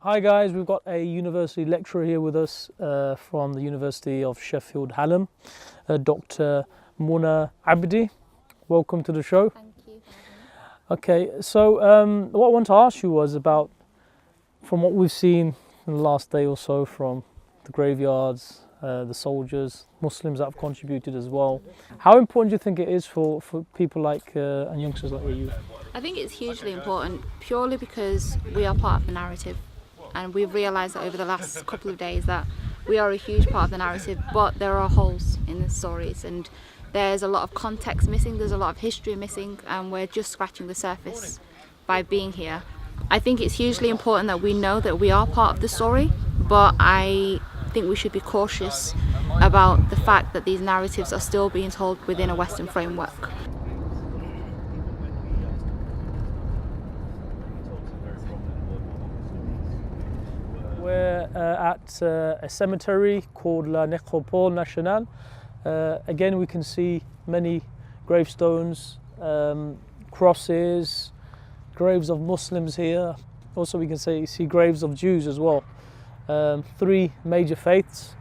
Hi guys, we've got a university lecturer here with us from the University of Sheffield Hallam, Dr. Muna Abdi. Welcome to the show. Thank you. Okay, so what I want to ask you was about, from what we've seen in the last day or so from the graveyards, the soldiers, Muslims that have contributed as well, how important do you think it is for people like and youngsters like you? I think it's hugely important purely because we are part of the narrative, and we've realised that over the last couple of days that we are a huge part of the narrative, but there are holes in the stories and there's a lot of context missing, there's a lot of history missing, and we're just scratching the surface by being here. I think it's hugely important that we know that we are part of the story, but I think we should be cautious about the fact that these narratives are still being told within a Western framework. We're at a cemetery called La Nécropole Nationale. Again, we can see many gravestones, crosses, graves of Muslims here. Also, we can see graves of Jews as well. Three major faiths,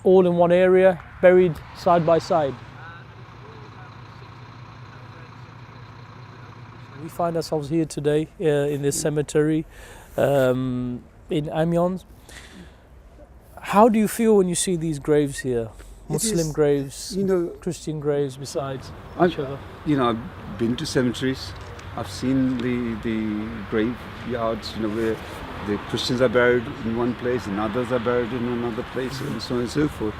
all in one area, buried side by side. We find ourselves here today in this cemetery in Amiens. How do you feel when you see these graves here? Muslim graves, Christian graves besides each other. I've been to cemeteries. I've seen the graveyards, where the Christians are buried in one place and others are buried in another place, and so on and so forth.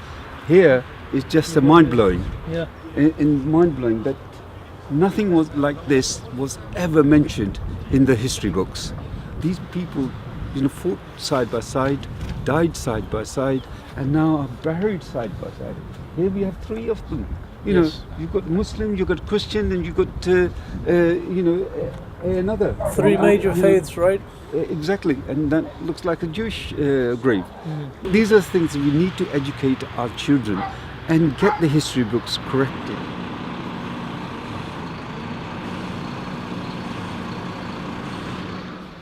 Here is just mind-blowing. Yeah. And mind-blowing that nothing was like this was ever mentioned in the history books. These people, fought side by side, died side by side, and now are buried side by side. Here we have three of them. Yes. You've got Muslim, you've got Christian, and you've got another. Three major faiths, right? Exactly, and that looks like a Jewish grave. These are things we need to educate our children and get the history books corrected.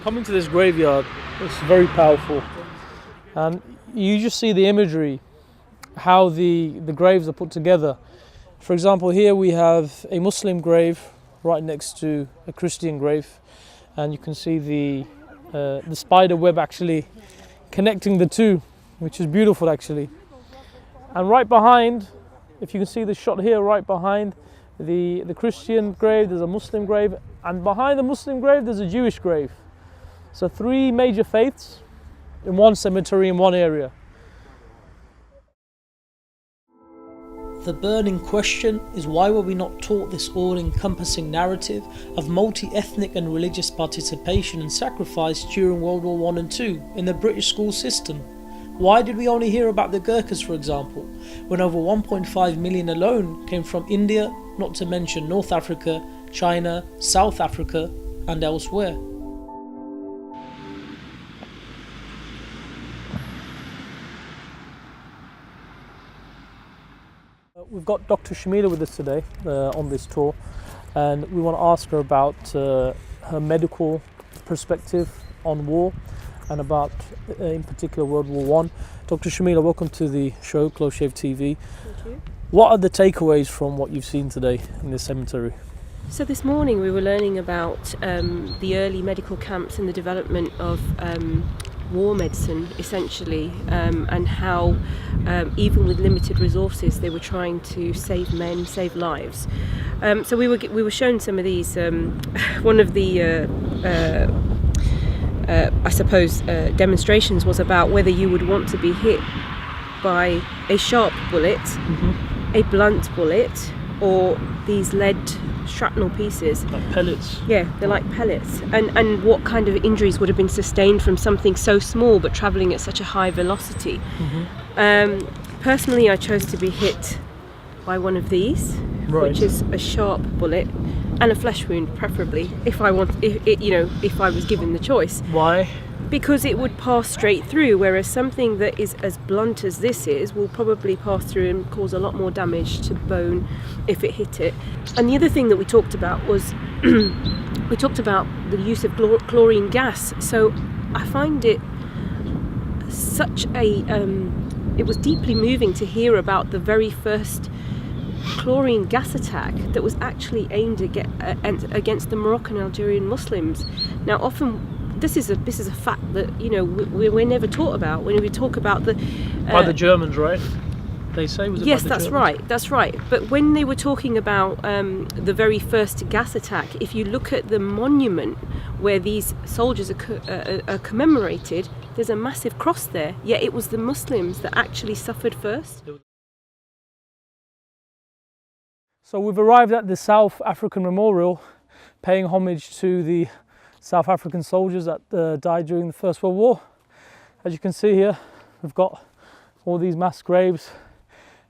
Coming to this graveyard, it's very powerful, and you just see the imagery, how the graves are put together. For example, here we have a Muslim grave right next to a Christian grave, and you can see the spider web actually connecting the two, which is beautiful actually. And right behind, if you can see the shot here, right behind the Christian grave, there's a Muslim grave, and behind the Muslim grave, there's a Jewish grave. So three major faiths in one cemetery in one area. The burning question is, why were we not taught this all-encompassing narrative of multi-ethnic and religious participation and sacrifice during World War I and II in the British school system? Why did we only hear about the Gurkhas, for example, when over 1.5 million alone came from India, not to mention North Africa, China, South Africa and elsewhere? We've got Dr. Shamila with us today on this tour, and we want to ask her about her medical perspective on war and about, in particular, World War I. Dr. Shamila, welcome to the show, Close Shave TV. Thank you. What are the takeaways from what you've seen today in this cemetery? So this morning we were learning about the early medical camps and the development of war medicine, essentially, and how even with limited resources they were trying to save men, save lives. So we were shown some of these. One of the demonstrations was about whether you would want to be hit by a sharp bullet, a blunt bullet, or these lead shrapnel pieces. Like pellets? Yeah, they're like pellets. And what kind of injuries would have been sustained from something so small but travelling at such a high velocity. Personally, I chose to be hit by one of these, which is a sharp bullet and a flesh wound, preferably, if I was given the choice. Why? Because it would pass straight through, whereas something that is as blunt as this is will probably pass through and cause a lot more damage to the bone if it hit it. And the other thing that we talked about was we talked about the use of chlorine gas. So I find it such a it was deeply moving to hear about the very first chlorine gas attack that was actually aimed against the Moroccan Algerian Muslims. Now, often this is a fact that we're never taught about when we talk about the by the Germans, right? They say was it yes, by the that's Germans? right, that's right. But when they were talking about the very first gas attack, if you look at the monument where these soldiers are commemorated, there's a massive cross there. Yet it was the Muslims that actually suffered first. So we've arrived at the South African Memorial, paying homage to the South African soldiers that died during the First World War. As you can see here, we've got all these mass graves.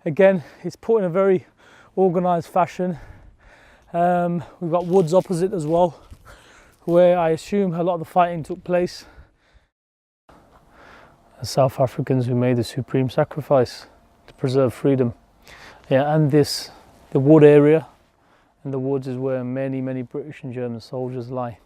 Again, it's put in a very organised fashion. We've got woods opposite as well, where I assume a lot of the fighting took place. The South Africans who made the supreme sacrifice to preserve freedom. Yeah, and the wood area, and the woods is where many British and German soldiers lie.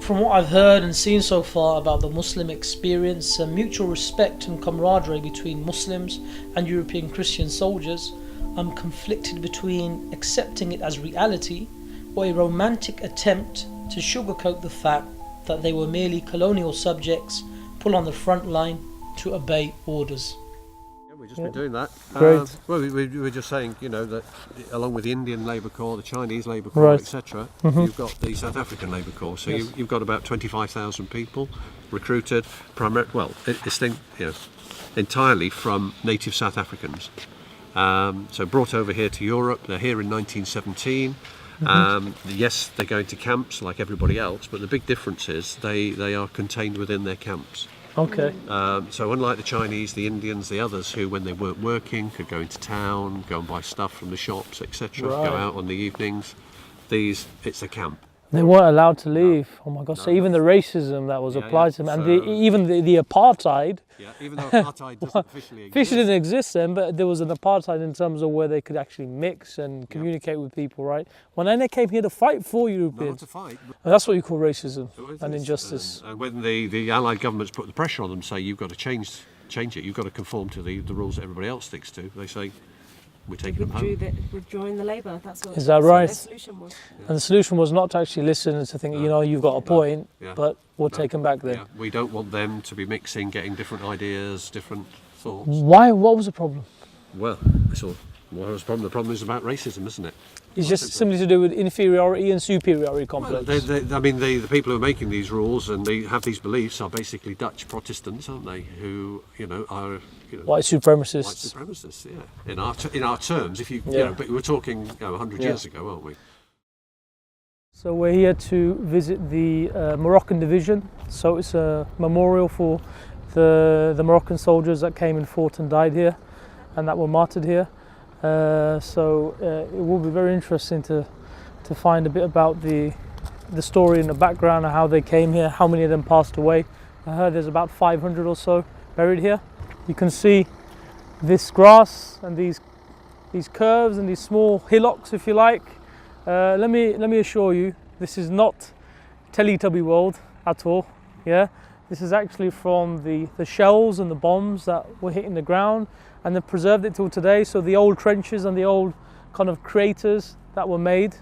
From what I've heard and seen so far about the Muslim experience, mutual respect and camaraderie between Muslims and European Christian soldiers, I'm conflicted between accepting it as reality or a romantic attempt to sugarcoat the fact that they were merely colonial subjects put on the front line to obey orders. We've just been doing that. Great. Well, we were just saying, that along with the Indian Labour Corps, the Chinese Labour Corps, Right. etc., you've got the South African Labour Corps. So Yes. you've got about 25,000 people recruited, entirely from native South Africans. So brought over here to Europe. They're here in 1917. Yes, they go into camps like everybody else, but the big difference is they are contained within their camps. Okay. So unlike the Chinese, the Indians, the others who, when they weren't working, could go into town, go and buy stuff from the shops, etc., Right. go out on the evenings, it's a camp. They weren't allowed to leave. Oh my God! So even the racism that was Yeah, applied yeah. to them, and So- even the apartheid, Yeah, even though apartheid doesn't officially exist. officially didn't exist then, but there was an apartheid in terms of where they could actually mix and communicate with people, right? When then they came here to fight for Not Europeans, to fight. and that's what you call racism It and is. injustice. And when the Allied governments put the pressure on them, say you've got to change it, you've got to conform to the rules that everybody else sticks to, they say, we're taking them home. Withdrawing the Labour. That's what. Is that right? their solution was. And the solution was not to actually listen and to think, you've got a point, Yeah. but we'll take them back then. Yeah, we don't want them to be mixing, getting different ideas, different thoughts. Why? What was the problem? Well, what was the problem? The problem is about racism, isn't it? It's just simply to do with inferiority and superiority complex. The people who are making these rules and they have these beliefs are basically Dutch Protestants, aren't they? Who are White supremacists. white supremacists. Yeah, in our terms, if you Yeah. but we're talking 100 Yeah. years ago, aren't we? So we're here to visit the Moroccan division. So it's a memorial for the Moroccan soldiers that came and fought and died here, and that were martyred here. It will be very interesting to find a bit about the story and the background of how they came here, how many of them passed away. I heard there's about 500 or so buried here. You can see this grass and these curves and these small hillocks, if you like. Let me assure you, this is not Teletubby world at all. Yeah, this is actually from the shells and the bombs that were hitting the ground, and they've preserved it till today. So the old trenches and the old kind of craters that were made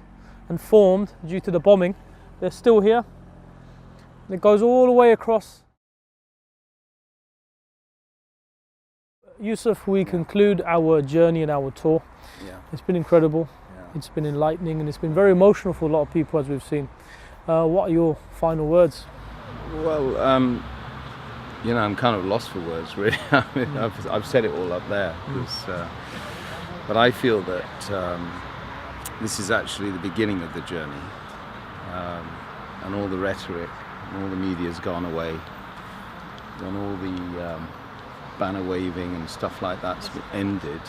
and formed due to the bombing, they're still here. And it goes all the way across. Yusuf, we conclude our journey and our tour. Yeah. It's been incredible. Yeah. It's been enlightening, and it's been very emotional for a lot of people, as we've seen. What are your final words? Well, I'm kind of lost for words, really. I mean, I've said it all up there. But I feel that this is actually the beginning of the journey, and all the rhetoric and all the media's gone away, and all the banner waving and stuff like that's ended.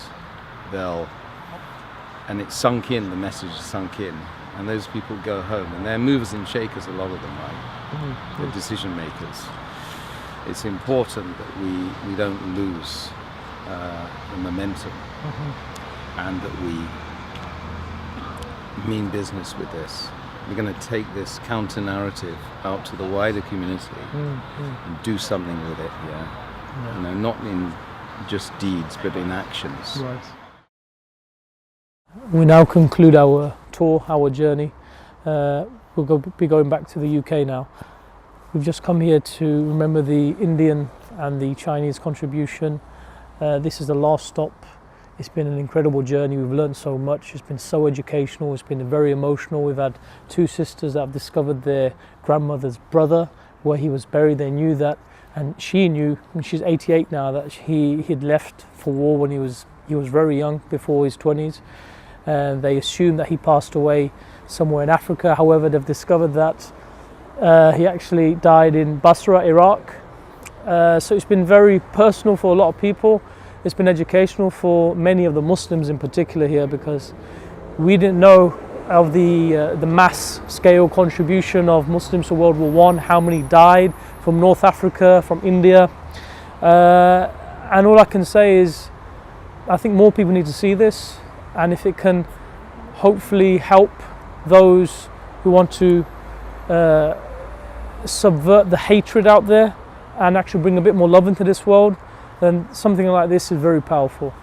And it's sunk in, the message is sunk in, and those people go home, and they're movers and shakers, a lot of them, right? They're decision makers. it's important that we don't lose the momentum, and that we mean business with this. We're going to take this counter narrative out to the wider community and do something with it. You know, not in just deeds, but in actions. Right. We now conclude our tour, our journey. We'll be going back to the UK now. We've just come here to remember the Indian and the Chinese contribution. This is the last stop. It's been an incredible journey. We've learned so much. It's been so educational. It's been very emotional. We've had two sisters that have discovered their grandmother's brother, where he was buried. They knew that, and she knew, and she's 88 now, that he'd left for war when he was very young, before his 20s. And they assumed that he passed away somewhere in Africa. However, they've discovered that he actually died in Basra, Iraq. So it's been very personal for a lot of people. It's been educational for many of the Muslims in particular here, because we didn't know of the mass scale contribution of Muslims to World War I, how many died from North Africa, from India. And all I can say is, I think more people need to see this, and if it can hopefully help those who want to subvert the hatred out there and actually bring a bit more love into this world, then something like this is very powerful.